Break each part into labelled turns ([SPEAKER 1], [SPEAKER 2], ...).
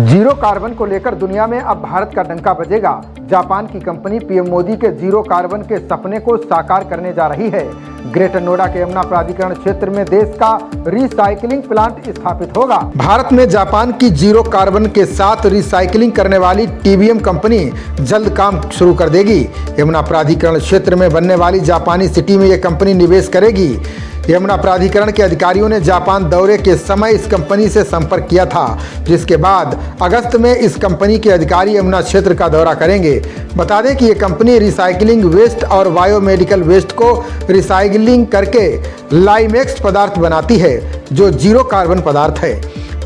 [SPEAKER 1] Zero carbon को लेकर दुनिया में अब भारत का डंका बजेगा। जापान की कंपनी पीएम मोदी के जीरो कार्बन के सपने को साकार करने जा रही है। ग्रेटर नोएडा के यमुना प्राधिकरण क्षेत्र में देश का रिसाइकलिंग प्लांट स्थापित होगा। भारत में जापान की जीरो कार्बन के साथ रिसाइकलिंग करने वाली टीबीएम कंपनी जल्द काम शुरू कर देगी। यमुना प्राधिकरण क्षेत्र में बनने वाली जापानी सिटी में यह कंपनी निवेश करेगी। यमुना प्राधिकरण के अधिकारियों ने जापान दौरे के समय इस कंपनी से संपर्क किया था, जिसके बाद अगस्त में इस कंपनी के अधिकारी यमुना क्षेत्र का दौरा करेंगे। बता दें कि ये कंपनी रिसाइकलिंग वेस्ट और बायोमेडिकल वेस्ट को रिसाइकलिंग करके लाइमेक्स पदार्थ बनाती है, जो जीरो कार्बन पदार्थ है।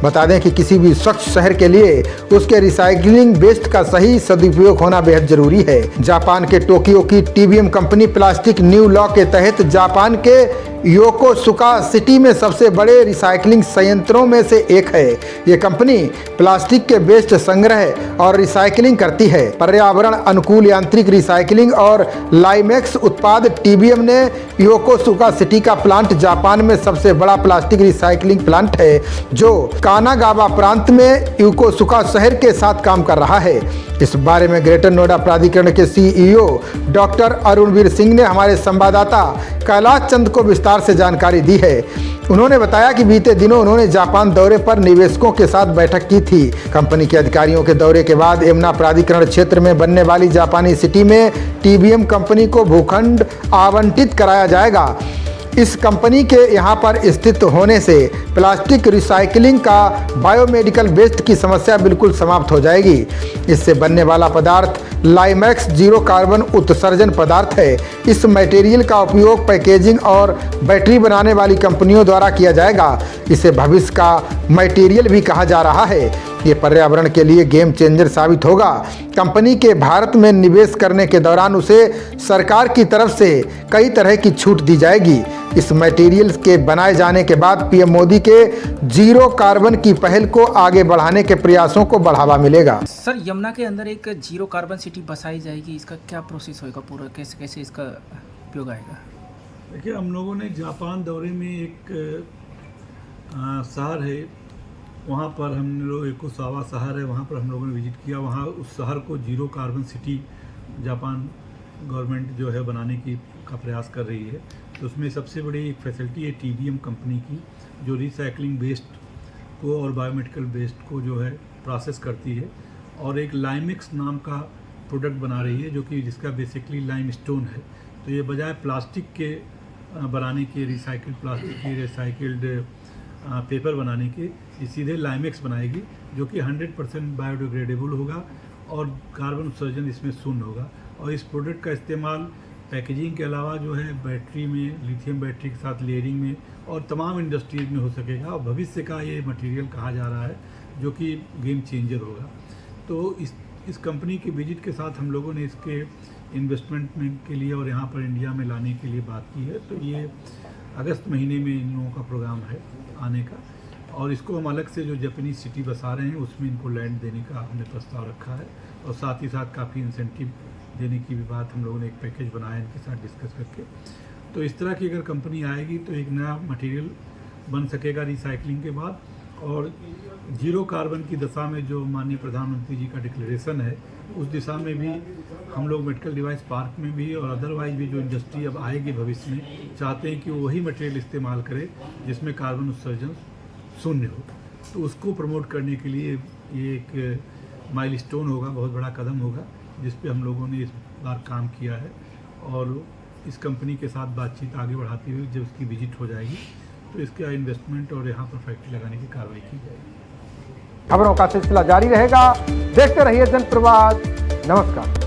[SPEAKER 1] बता दें कि किसी भी स्वच्छ शहर के लिए उसके रिसाइकलिंग वेस्ट का सही सदुपयोग होना बेहद जरूरी है। जापान के टोक्यो की TBM company plastic new law के तहत जापान के योकोसुका सिटी में सबसे बड़े रिसाइकलिंग संयंत्रों में से एक है। ये कंपनी प्लास्टिक के वेस्ट संग्रह और रिसाइकलिंग करती है। पर्यावरण अनुकूल यांत्रिक रिसाइकलिंग और लाइमेक्स उत्पाद टीबीएम ने योकोसुका सिटी का प्लांट जापान में सबसे बड़ा प्लास्टिक रिसाइकलिंग प्लांट है, जो कानागावा प्रांत में योकोसुका शहर के साथ काम कर रहा है। इस बारे में ग्रेटर नोएडा प्राधिकरण के सीईओ डॉक्टर अरुणवीर सिंह ने हमारे संवाददाता कैलाश चंद को विस्तार से जानकारी दी है। उन्होंने बताया कि बीते दिनों उन्होंने जापान दौरे पर निवेशकों के साथ बैठक की थी। कंपनी के अधिकारियों के दौरे के बाद यमुना प्राधिकरण क्षेत्र में बनने वाली जापानी सिटी में टीबीएम कंपनी को भूखंड आवंटित कराया जाएगा। इस कंपनी के यहाँ पर स्थित होने से प्लास्टिक रिसाइकलिंग का बायोमेडिकल वेस्ट की समस्या बिल्कुल समाप्त हो जाएगी। इससे बनने वाला पदार्थ लाइमेक्स जीरो कार्बन उत्सर्जन पदार्थ है। इस मटेरियल का उपयोग पैकेजिंग और बैटरी बनाने वाली कंपनियों द्वारा किया जाएगा। इसे भविष्य का मटेरियल भी कहा जा रहा है। ये पर्यावरण के लिए गेम चेंजर साबित होगा। कंपनी के भारत में निवेश करने के दौरान उसे सरकार की तरफ से कई तरह की छूट दी जाएगी। इस मटेरियल के बनाए जाने के बाद पीएम मोदी के जीरो कार्बन की पहल को आगे बढ़ाने के प्रयासों को बढ़ावा मिलेगा।
[SPEAKER 2] सर, यमुना के अंदर एक जीरो कार्बन सिटी बसाई जाएगी, इसका क्या प्रोसेस होगा पूरा, कैसे कैसे इसका उपयोग आएगा?
[SPEAKER 3] देखिए, हम लोगों ने जापान दौरे में एक शहर है, वहाँ पर हम लोग योकोसावा शहर है, वहाँ पर हम लोगों ने विजिट किया। वहाँ उस शहर को zero carbon city Japan government जो है बनाने का प्रयास कर रही है। तो उसमें सबसे बड़ी एक फैसिलिटी है टीबीएम कंपनी की, जो रिसाइकलिंग वेस्ट को और बायोमेडिकल वेस्ट को जो है प्रोसेस करती है, और एक लाइमेक्स नाम का प्रोडक्ट बना रही है, जो कि जिसका बेसिकली लाइमस्टोन है। तो ये बजाय प्लास्टिक के बनाने के, रिसाइकिल्ड प्लास्टिक की रिसाइकिल्ड पेपर बनाने के, ये सीधे लाइमेक्स बनाएगी, जो कि 100% बायोडिग्रेडेबल होगा और कार्बन उत्सर्जन इसमें शून्य होगा। और इस प्रोडक्ट का इस्तेमाल पैकेजिंग के अलावा जो है बैटरी में, लिथियम बैटरी के साथ लेयरिंग में और तमाम इंडस्ट्रीज में हो सकेगा। और भविष्य का ये मटेरियल कहा जा रहा है, जो कि गेम चेंजर होगा। तो इस कंपनी के विजिट के साथ हम लोगों ने इसके इन्वेस्टमेंट के लिए और यहाँ पर इंडिया में लाने के लिए बात की है। तो ये अगस्त महीने में इन लोगों का प्रोग्राम है आने का, और इसको हम अलग से जो जापानीज सिटी बसा रहे हैं उसमें इनको लैंड देने का हमने प्रस्ताव रखा है, और साथ ही साथ काफ़ी इंसेंटिव देने की भी बात हम लोगों ने एक पैकेज बनाया इनके साथ डिस्कस करके। तो इस तरह की अगर कंपनी आएगी तो एक नया मटेरियल बन सकेगा रिसाइकलिंग के बाद। और जीरो कार्बन की दशा में जो माननीय प्रधानमंत्री जी का डिक्लेरेशन है, उस दिशा में भी हम लोग मेडिकल डिवाइस पार्क में भी और अदरवाइज भी जो इंडस्ट्री अब आएगी भविष्य में, चाहते हैं कि वो वही मटेरियल इस्तेमाल करे जिसमें कार्बन उत्सर्जन शून्य हो। तो उसको प्रमोट करने के लिए ये एक माइलस्टोन होगा, बहुत बड़ा कदम होगा, जिस पे हम लोगों ने इस बार काम किया है। और इस कंपनी के साथ बातचीत आगे बढ़ाते हुए जब उसकी विजिट हो जाएगी तो इसका इन्वेस्टमेंट और यहाँ पर फैक्ट्री लगाने की कार्रवाई की जाएगी।
[SPEAKER 1] खबरों का सिलसिला जारी रहेगा। देखते रहिए जनप्रवाद। नमस्कार।